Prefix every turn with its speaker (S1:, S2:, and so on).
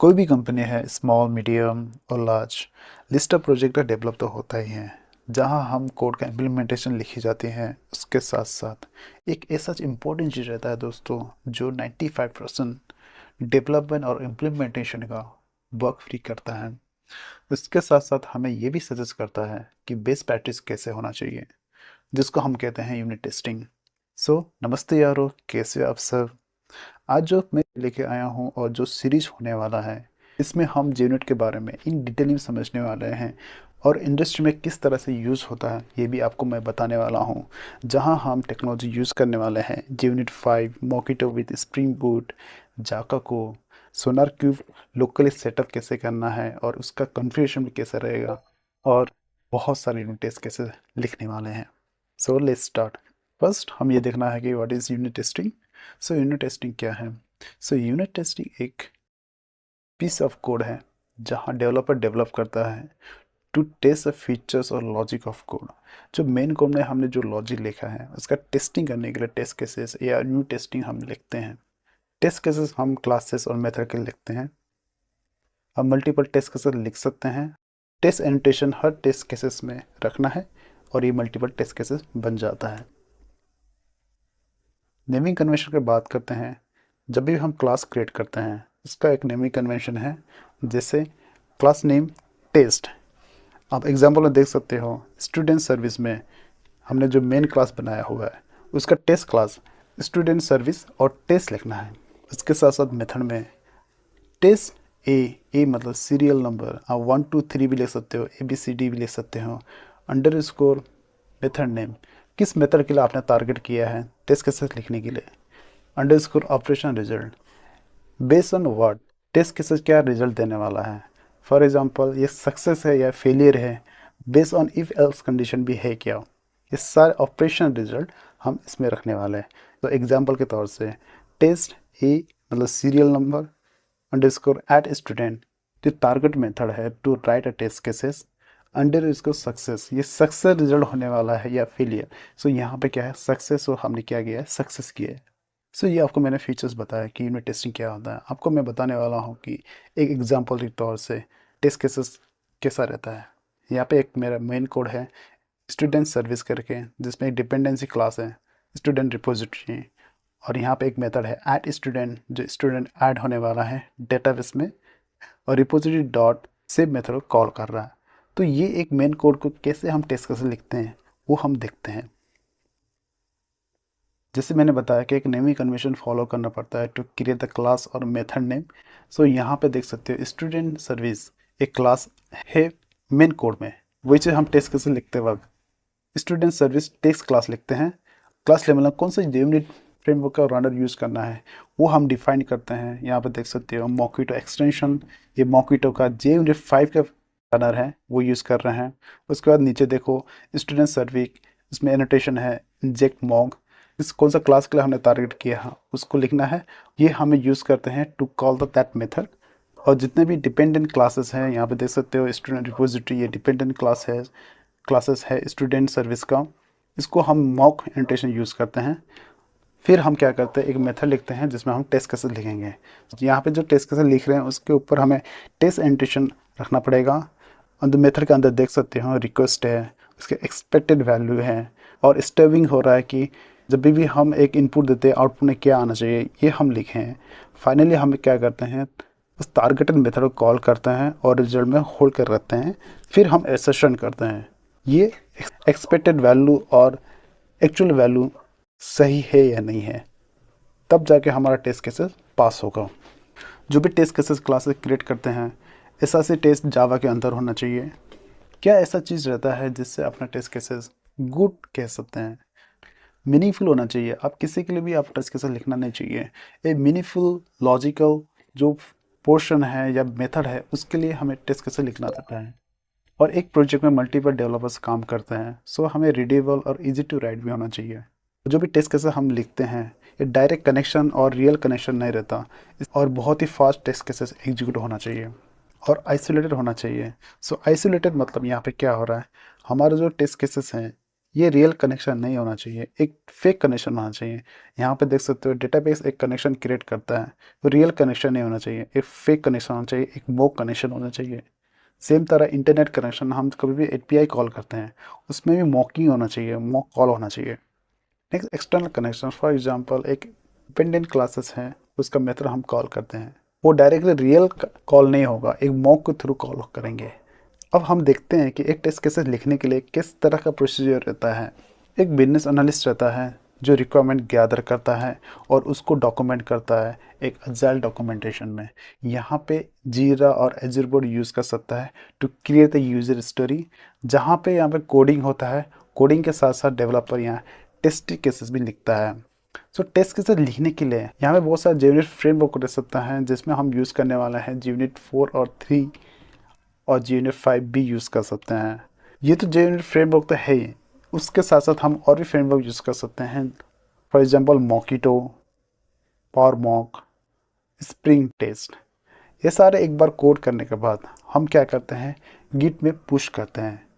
S1: कोई भी कंपनी है, स्मॉल, मीडियम और लार्ज, लिस्ट ऑफ प्रोजेक्ट का डेवलप तो होता ही है। जहां हम कोड का इम्प्लीमेंटेशन लिखी जाती है, उसके साथ साथ एक ऐसा इम्पोर्टेंट चीज़ रहता है दोस्तों, जो 95% डेवलपमेंट और इम्प्लीमेंटेशन का वर्क फ्री करता है। इसके साथ साथ हमें ये भी सजेस्ट करता है कि बेस्ट प्रैक्टिस कैसे होना चाहिए, जिसको हम कहते हैं यूनिट टेस्टिंग। नमस्ते यारो, कैसे हो आप सब। आज जो मैं लेके आया हूँ और जो सीरीज होने वाला है, इसमें हम JUnit के बारे में इन डिटेल में समझने वाले हैं और इंडस्ट्री में किस तरह से यूज़ होता है ये भी आपको मैं बताने वाला हूँ। जहाँ हम टेक्नोलॉजी यूज़ करने वाले हैं JUnit 5, मोकिटो विद स्प्रिंग बूट, जाका को, सोनार क्यूब लोकली सेटअप कैसे करना है और उसका कॉन्फ़िगरेशन भी कैसे रहेगा, और बहुत सारे यूनिट टेस्ट कैसे लिखने वाले हैं। Let's start. फर्स्ट हम ये देखना है कि what is unit testing. Unit testing क्या है? यूनिट टेस्टिंग एक पीस ऑफ कोड है जहां डेवलपर डेवलप करता है टू टेस्ट द फीचर्स और लॉजिक ऑफ कोड। जो मेन कोड में हमने जो लॉजिक लिखा है उसका टेस्टिंग करने के लिए टेस्ट केसेस या यूनिट टेस्टिंग हम लिखते हैं। टेस्ट केसेस हम क्लासेस और मेथड के लिखते हैं। हम मल्टीपल टेस्ट केसेस लिख सकते हैं। टेस्ट एनोटेशन हर टेस्ट केसेस में रखना है और ये मल्टीपल टेस्ट केसेस बन जाता है। नेमिंग कन्वेंशन की बात करते हैं। जब भी हम क्लास क्रिएट करते हैं, इसका एक नेमिंग कन्वेंशन है, जैसे क्लास नेम टेस्ट। आप एग्जांपल में देख सकते हो, स्टूडेंट सर्विस में हमने जो मेन क्लास बनाया हुआ है उसका टेस्ट क्लास स्टूडेंट सर्विस और टेस्ट लिखना है। इसके साथ साथ मेथड में टेस्ट ए मतलब सीरियल नंबर, आप 1 2 3 भी लिख सकते हो, ABCD भी लिख सकते हो, अंडर स्कोर मेथड नेम, किस मेथड के लिए आपने टारगेट किया है टेस्ट केसेस लिखने के लिए, underscore operation result, based on what test cases क्या रिजल्ट देने वाला है। फॉर एग्जांपल ये सक्सेस है या फेलियर है, based on if else condition भी है क्या। ये सारे ऑपरेशन रिजल्ट हम इसमें रखने वाले हैं। तो एग्जांपल के तौर से टेस्ट ए मतलब serial number underscore at student, जो टारगेट मेथड है to write a test cases, under इसको सक्सेस, ये सक्सेस रिजल्ट होने वाला है या फेलियर। यहाँ पे क्या है, सक्सेस, और हमने क्या किया है, सक्सेस किया है। ये आपको मैंने फीचर्स बताया कि यूनिट टेस्टिंग क्या होता है। आपको मैं बताने वाला हूँ कि एक एग्जांपल के तौर से टेस्ट केसेस कैसा रहता है। यहाँ पे एक मेरा मेन कोड है स्टूडेंट सर्विस करके, जिसमें एक डिपेंडेंसी क्लास है स्टूडेंट रिपोजिटरी, और यहाँ पे एक मेथड है ऐड स्टूडेंट, जो स्टूडेंट ऐड होने वाला है डेटाबेस में, और रिपोजिटरी डॉट सेव मेथड को कॉल कर रहा है। तो ये एक मेन कोड को कैसे हम टेस्ट कैसे लिखते हैं वो हम देखते हैं। जैसे मैंने बताया कि एक नेमिंग कन्वेंशन फॉलो करना पड़ता है टू क्रिएट द क्लास और मेथड नेम। यहाँ पे देख सकते हो स्टूडेंट सर्विस एक क्लास है मेन कोड में, वही चीज़ हम टेस्ट कैसे लिखते वक्त स्टूडेंट सर्विस टेक्स्ट क्लास लिखते हैं। क्लास लेवल में कौन सा यूनिट फ्रेमवर्क का रनर यूज़ करना है वो हम डिफाइन करते हैं। यहाँ पर देख सकते हो मोकिटो एक्सटेंशन, ये मोकिटो का JUnit 5 का रनर है वो यूज़ कर रहे हैं। उसके बाद नीचे देखो स्टूडेंट सर्विस, इसमें एनोटेशन है इंजेक्ट मॉग, इस कौन सा क्लास के लिए हमने टारगेट किया है उसको लिखना है। ये हमें यूज़ करते हैं to call the that method. और जितने भी डिपेंडेंट क्लासेस हैं, यहाँ पे देख सकते हो स्टूडेंट रिपोजिटरी, ये डिपेंडेंट क्लासेस है स्टूडेंट सर्विस का, इसको हम मॉक एनोटेशन यूज़ करते हैं। फिर हम क्या करते हैं, एक मेथड लिखते हैं जिसमें हम टेस्ट केसेस लिखेंगे। यहाँ पे जो टेस्ट केसेस लिख रहे हैं उसके ऊपर हमें टेस्ट एनोटेशन रखना पड़ेगा। और मेथड के अंदर देख सकते हो रिक्वेस्ट है, उसके एक्सपेक्टेड वैल्यू है, और स्टबिंग हो रहा है कि जब भी हम एक इनपुट देते हैं आउटपुट में क्या आना चाहिए ये हम लिखें। फाइनली हम क्या करते हैं, उस टारगेटेड मेथड को कॉल करते हैं और रिजल्ट में होल्ड कर रखते हैं। फिर हम एसेशन करते हैं ये एक्सपेक्टेड वैल्यू और एक्चुअल वैल्यू सही है या नहीं है, तब जाके हमारा टेस्ट केसेस पास होगा। जो भी टेस्ट केसेस क्लासेस क्रिएट करते हैं, ऐसा से टेस्ट जावा के अंदर होना चाहिए। क्या ऐसा चीज़ रहता है जिससे अपना टेस्ट केसेस गुड कह सकते हैं, मीनिंगफुल होना चाहिए। आप किसी के लिए भी आप टेस्ट केसेस लिखना नहीं चाहिए। ए मीनिंगफुल लॉजिकल जो पोर्शन है या मेथड है उसके लिए हमें टेस्ट केसेस लिखना रहता है। और एक प्रोजेक्ट में मल्टीपल डेवलपर्स काम करते हैं, हमें रीडेबल और इजी टू राइट भी होना चाहिए। जो भी टेस्ट केसेस हम लिखते हैं ये डायरेक्ट कनेक्शन और रियल कनेक्शन नहीं रहता, और बहुत ही फास्ट टेस्ट केसेस एग्जीक्यूट होना चाहिए और आइसोलेटेड होना चाहिए। आइसोलेटेड मतलब यहाँ पे क्या हो रहा है, हमारे जो टेस्ट केसेस हैं ये रियल कनेक्शन नहीं होना चाहिए, एक फेक कनेक्शन होना चाहिए। यहाँ पे देख सकते हो डेटाबेस एक कनेक्शन क्रिएट करता है, तो रियल कनेक्शन नहीं होना चाहिए, एक फेक कनेक्शन होना चाहिए, एक मॉक कनेक्शन होना चाहिए। सेम तरह इंटरनेट कनेक्शन हम कभी भी एपीआई कॉल करते हैं, उसमें भी मॉकिंग होना चाहिए, मॉक कॉल होना चाहिए। Next external connection, for example एक डिपेंडेंट क्लासेस हैं, उसका मेथड हम कॉल करते हैं, वो डायरेक्टली रियल कॉल नहीं होगा, एक मॉक के थ्रू कॉल करेंगे। अब हम देखते हैं कि एक टेस्ट केसेस लिखने के लिए किस तरह का प्रोसीजर रहता है। एक बिजनेस एनालिस्ट रहता है जो रिक्वायरमेंट गैदर करता है और उसको डॉक्यूमेंट करता है एक अजाइल डॉक्यूमेंटेशन में। यहाँ पे जीरा और एजर बोर्ड यूज़ कर सकता है to create the user story, जहाँ पे यहाँ पे कोडिंग होता है, कोडिंग के साथ साथ डेवलपर यहाँ टेस्ट केसेस भी लिखता है। सो टेस्ट केसेस लिखने के लिए यहाँ पे बहुत सारा JUnit फ्रेमवर्क रह सकता है, जिसमें हम यूज़ करने वाला है JUnit 4 और 3 और JUnit 5 भी यूज़ कर सकते हैं। ये तो JUnit फ्रेमवर्क तो है ही, उसके साथ साथ हम और भी फ्रेमवर्क यूज़ कर सकते हैं। For example Mockito, PowerMock, spring test. ये सारे एक बार कोड करने के बाद हम क्या करते हैं, गिट में पुश करते हैं।